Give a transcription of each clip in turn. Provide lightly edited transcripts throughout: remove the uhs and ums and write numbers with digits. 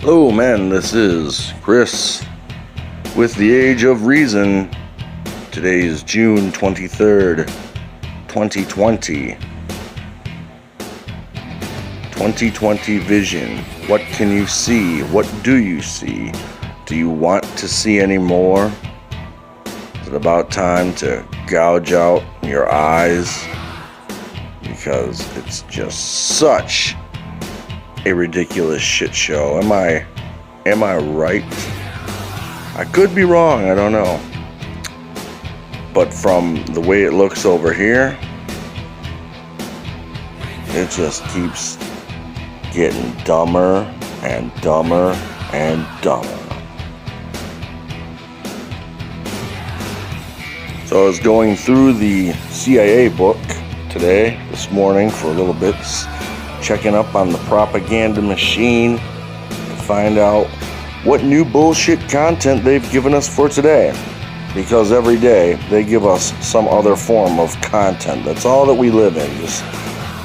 Hello, man. This is Chris with the Age of Reason. Today is June 23rd, 2020. 2020 vision. What can you see? What do you see? Do you want to see any more? Is it about time to gouge out your eyes? Because it's just such a ridiculous shit show. Am I right? I could be wrong, I don't know. But from the way it looks over here, it just keeps getting dumber and dumber and dumber. So I was going through the CIA book this morning for a little bit, checking up on the propaganda machine to find out what new bullshit content they've given us for today. Because every day they give us some other form of content. That's all that we live in. Just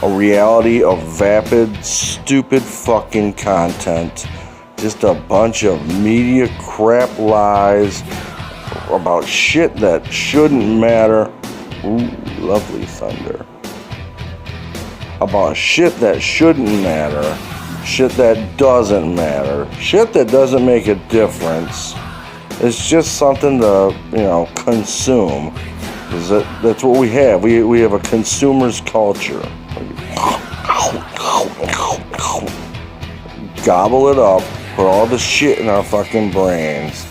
a reality of vapid, stupid fucking content. Just a bunch of media crap lies about shit that shouldn't matter. Ooh, lovely thunder. About shit that shouldn't matter, shit that doesn't matter, shit that doesn't make a difference. It's just something to, consume. That's what we have. We have a consumer's culture. Gobble it up, put all the shit in our fucking brains,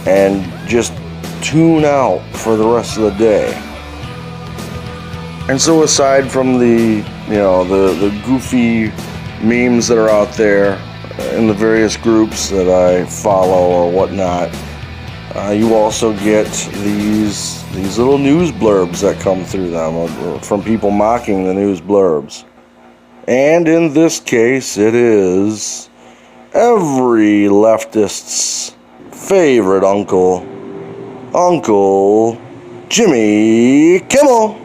and just tune out for the rest of the day. And so aside from the goofy memes that are out there in the various groups that I follow or whatnot, you also get these little news blurbs that come through them from people mocking the news blurbs. And in this case, it is every leftist's favorite uncle, Uncle Jimmy Kimmel.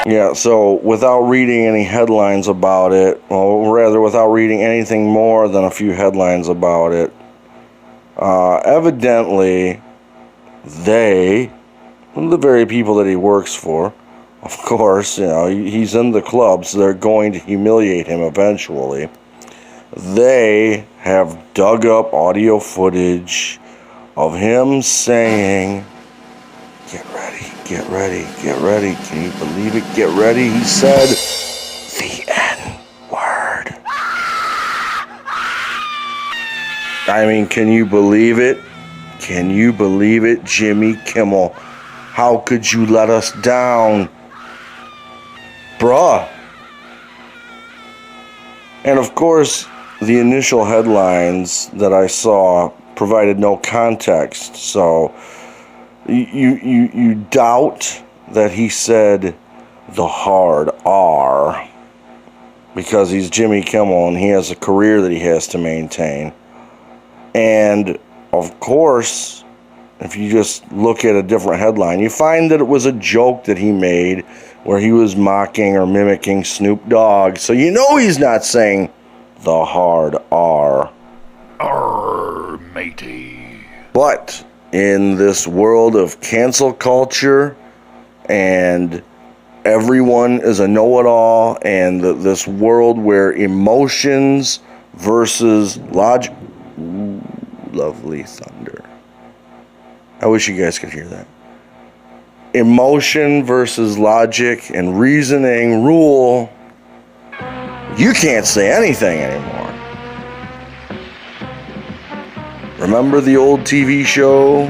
Yeah, so without reading any headlines about it, or rather without reading anything more than a few headlines about it, evidently the very people that he works for, of course, he's in the club, so they're going to humiliate him eventually. They have dug up audio footage of him saying, "Get ready, get ready, get ready." Can you believe it? Get ready. He said the N-word. I mean, can you believe it? Can you believe it, Jimmy Kimmel? How could you let us down? Bruh. And of course, the initial headlines that I saw provided no context, so you doubt that he said the hard R because he's Jimmy Kimmel and he has a career that he has to maintain. And of course, if you just look at a different headline, you find that it was a joke that he made where he was mocking or mimicking Snoop Dogg. So you know he's not saying the hard R. Arr, matey. But in this world of cancel culture and everyone is a know-it-all, and this world where emotions versus logic... Ooh, lovely thunder. I wish you guys could hear that. Emotion versus logic and reasoning rule. You can't say anything anymore. Remember the old TV show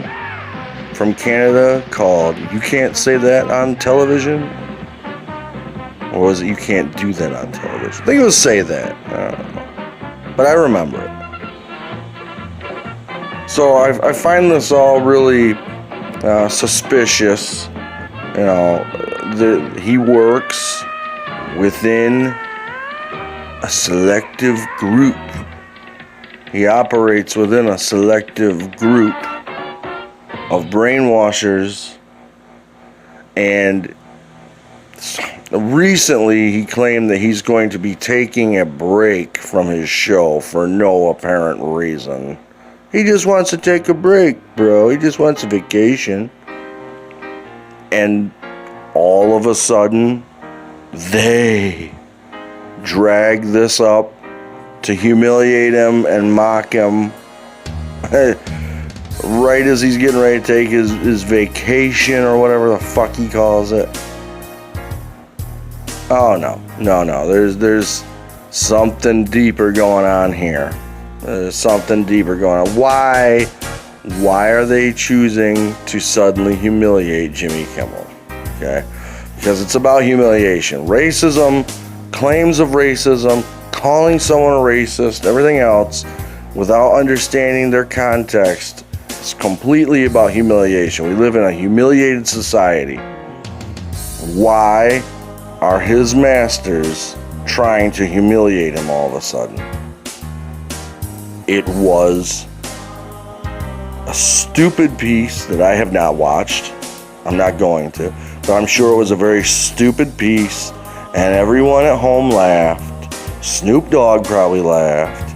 from Canada called You Can't Say That on Television? Or was it You Can't Do That on Television? I think it was Say That. I don't know. But I remember it. So I find this all really suspicious. He works within a selective group. He operates within a selective group of brainwashers, and Recently, he claimed that he's going to be taking a break from his show for no apparent reason. He just wants to take a break, bro. He just wants a vacation. And all of a sudden, they drag this up to humiliate him and mock him right as he's getting ready to take his vacation or whatever the fuck he calls it. Oh no. There's something deeper going on here. There's something deeper going on. Why are they choosing to suddenly humiliate Jimmy Kimmel? Okay? Because it's about humiliation. Racism, claims of racism, calling someone a racist, everything else, without understanding their context. It's completely about humiliation. We live in a humiliated society. Why are his masters trying to humiliate him all of a sudden? It was a stupid piece that I have not watched. I'm not going to. But I'm sure it was a very stupid piece, and everyone at home laughed. Snoop Dogg probably laughed.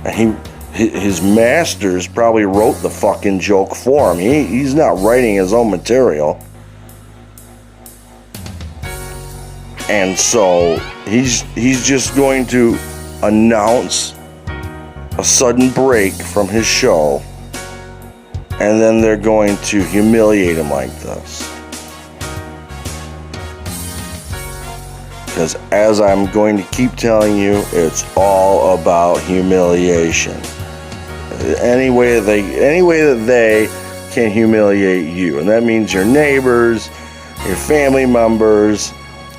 And his masters probably wrote the fucking joke for him. He's not writing his own material. And so he's just going to announce a sudden break from his show, and then they're going to humiliate him like this. Because as I'm going to keep telling you, it's all about humiliation. Any way that they can humiliate you, and that means your neighbors, your family members,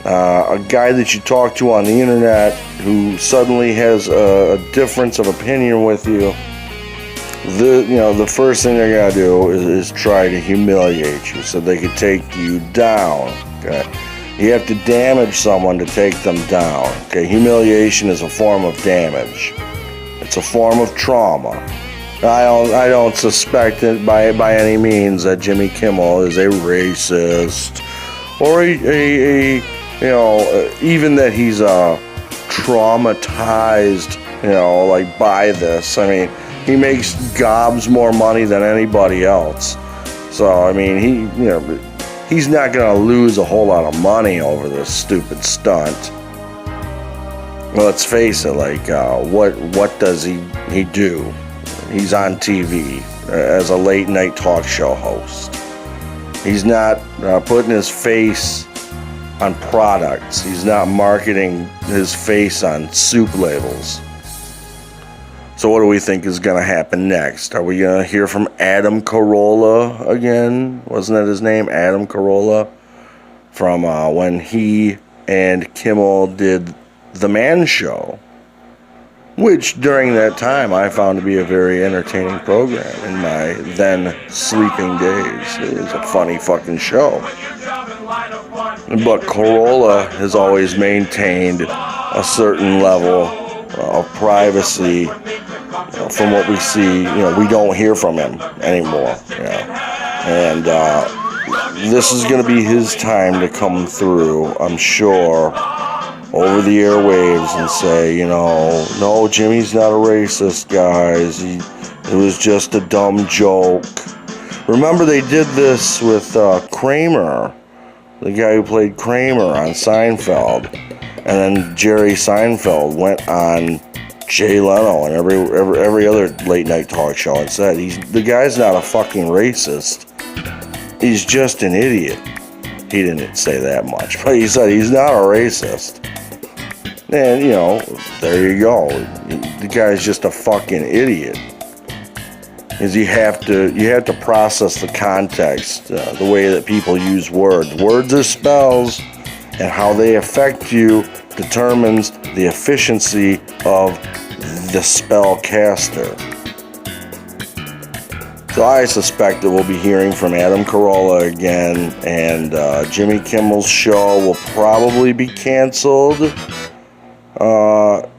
a guy that you talk to on the internet who suddenly has a difference of opinion with you. The first thing they're gonna do is try to humiliate you so they can take you down. Okay, you have to damage someone to take them down. Okay, humiliation is a form of damage. It's a form of trauma. I don't suspect it by any means that Jimmy Kimmel is a racist or even that he's traumatized, by this. I mean, he makes gobs more money than anybody else. So, I mean, he's not going to lose a whole lot of money over this stupid stunt. Well, let's face it, what does he do? He's on TV as a late night talk show host. He's not putting his face on products. He's not marketing his face on soup labels. So what do we think is going to happen next? Are we going to hear from Adam Carolla again? Wasn't that his name? Adam Carolla? From when he and Kimmel did The Man Show. Which during that time I found to be a very entertaining program in my then sleeping days. It was a funny fucking show. But Carolla has always maintained a certain level of privacy. From what we see, we don't hear from him anymore. And this is going to be his time to come through, I'm sure, over the airwaves and say, no, Jimmy's not a racist, guys. It was just a dumb joke. Remember they did this with Kramer, the guy who played Kramer on Seinfeld. And then Jerry Seinfeld went on Jay Leno and every other late night talk show and said, the guy's not a fucking racist. He's just an idiot. He didn't say that much, but he said he's not a racist. And, there you go. The guy's just a fucking idiot. Because you have to process the context, the way that people use words. Words are spells, and how they affect you determines the efficiency of the spellcaster. So I suspect that we'll be hearing from Adam Carolla again, and Jimmy Kimmel's show will probably be canceled.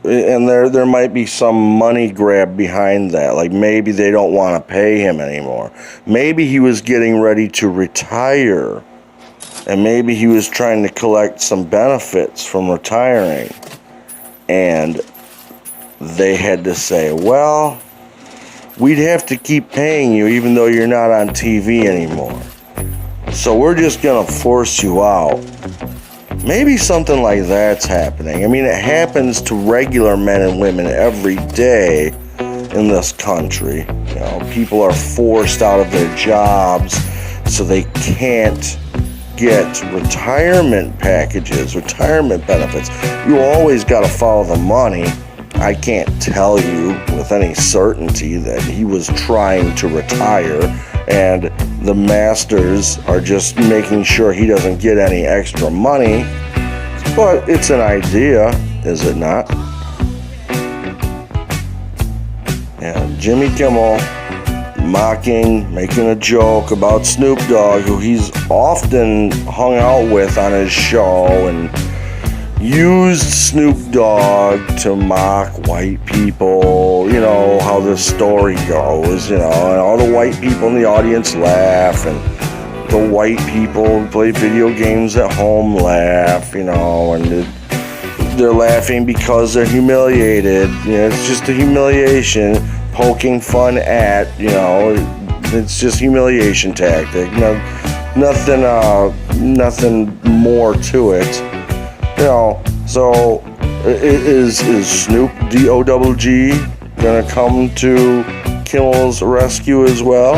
And there might be some money grab behind that. Like maybe they don't want to pay him anymore. Maybe he was getting ready to retire And maybe he was trying to collect some benefits from retiring. And they had to say, well, we'd have to keep paying you even though you're not on TV anymore. So we're just going to force you out. Maybe something like that's happening. I mean, it happens to regular men and women every day in this country. You know, people are forced out of their jobs so they can't get retirement packages, retirement benefits. You always got to follow the money. I can't tell you with any certainty that he was trying to retire and the masters are just making sure he doesn't get any extra money. But it's an idea, is it not? And Jimmy Kimmel making a joke about Snoop Dogg, who he's often hung out with on his show, and used Snoop Dogg to mock white people. You know how the story goes, you know, and all the white people in the audience laugh, and the white people who play video games at home laugh, you know, and they're laughing because they're humiliated. You know, it's just a humiliation, poking fun at, you know, it's just humiliation tactic. Nothing more to it. You know, so is Snoop D-O-double-G gonna come to Kimmel's rescue as well?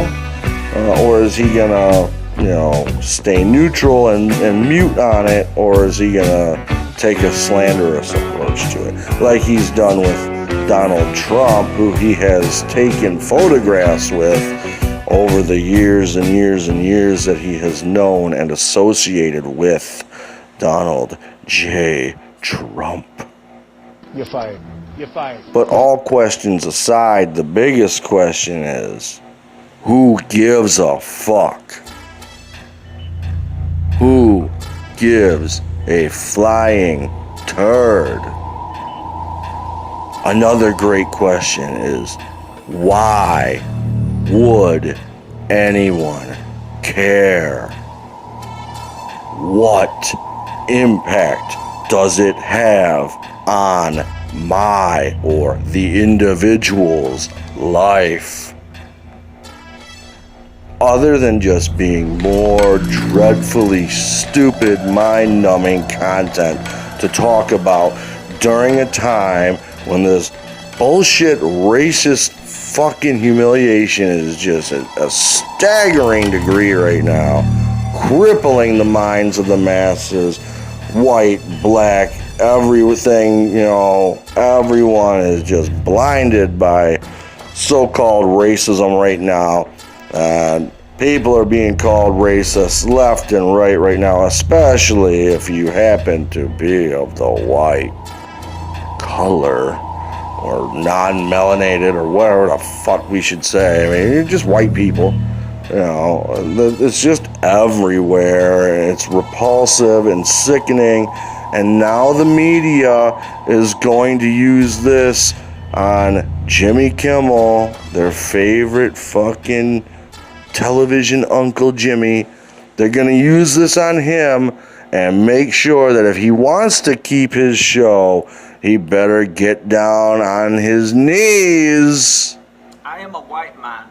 Or is he gonna, you know, stay neutral and mute on it? Or is he gonna take a slanderous approach to it, like he's done with Donald Trump, who he has taken photographs with over the years and years and years that he has known and associated with Donald J. Trump. You're fired. You're fired. But all questions aside, the biggest question is, who gives a fuck? Who gives a flying turd? Another great question is, why would anyone care? What impact does it have on my or the individual's life? Other than just being more dreadfully stupid, mind-numbing content to talk about during a time when this bullshit racist fucking humiliation is just a staggering degree right now, crippling the minds of the masses, white, black, everything, you know, everyone is just blinded by so-called racism right now. And people are being called racist left and right now, especially if you happen to be of the white color or non-melanated or whatever the fuck we should say. I mean, you're just white people. You know, it's just everywhere. It's repulsive and sickening. And now the media is going to use this on Jimmy Kimmel, their favorite fucking television Uncle Jimmy. They're going to use this on him and make sure that if he wants to keep his show, he better get down on his knees. I am a white man.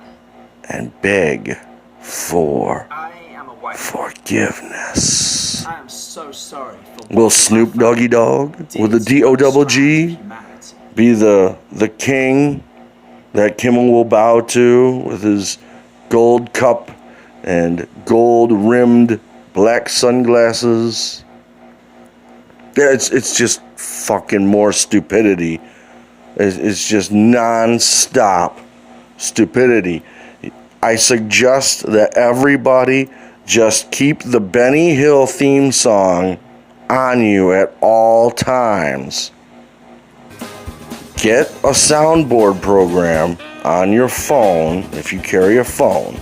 And beg for I am a white forgiveness. I am so sorry for Will Snoop Doggy Dogg with the D-O-double-G be the king that Kimmel will bow to with his gold cup and gold-rimmed black sunglasses? Yeah, it's just fucking more stupidity. It's just non-stop stupidity. I suggest that everybody just keep the Benny Hill theme song on you at all times. Get a soundboard program on your phone, if you carry a phone,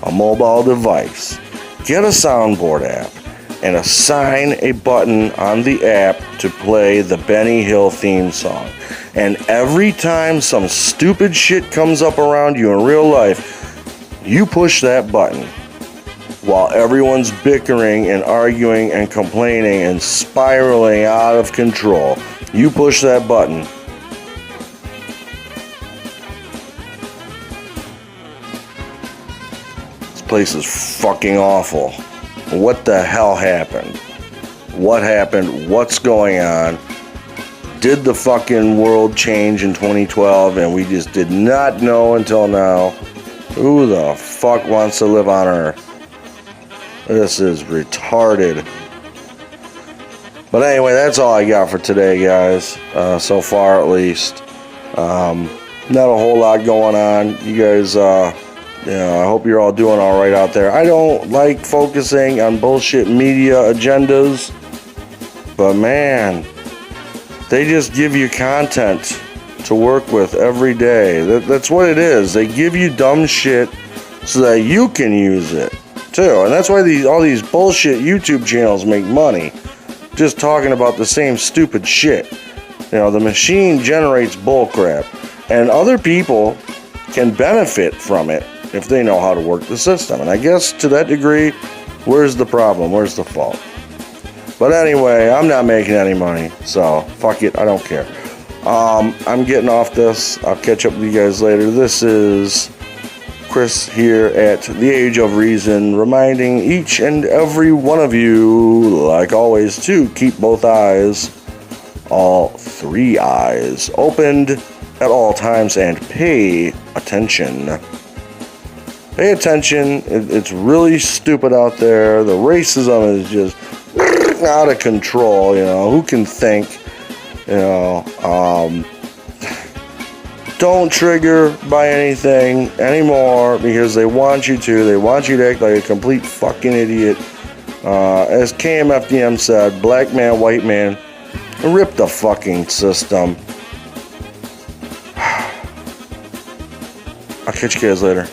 a mobile device. Get a soundboard app and assign a button on the app to play the Benny Hill theme song. And every time some stupid shit comes up around you in real life, you push that button. while everyone's bickering and arguing and complaining and spiraling out of control. You push that button. This place is fucking awful. What the hell happened? What happened? What's going on? Did the fucking world change in 2012 and we just did not know until now? Who the fuck wants to live on Earth? This is retarded. But anyway, that's all I got for today, guys. So far, at least. Not a whole lot going on. You guys, I hope you're all doing all right out there. I don't like focusing on bullshit media agendas. But man, they just give you content to work with every day. That's what it is. They give you dumb shit so that you can use it too. And that's why all these bullshit YouTube channels make money. Just talking about the same stupid shit. The machine generates bullcrap. And other people can benefit from it if they know how to work the system. And I guess to that degree, where's the problem? Where's the fault? But anyway, I'm not making any money, so fuck it, I don't care. I'm getting off this. I'll catch up with you guys later. This is Chris here at The Age of Reason, reminding each and every one of you, like always, to keep both eyes, all three eyes, opened at all times and pay attention. Pay attention. It's really stupid out there. The racism is just out of control. Who can think? Don't trigger by anything anymore because they want you to. They want you to act like a complete fucking idiot. As KMFDM said, black man, white man, rip the fucking system. I'll catch you guys later.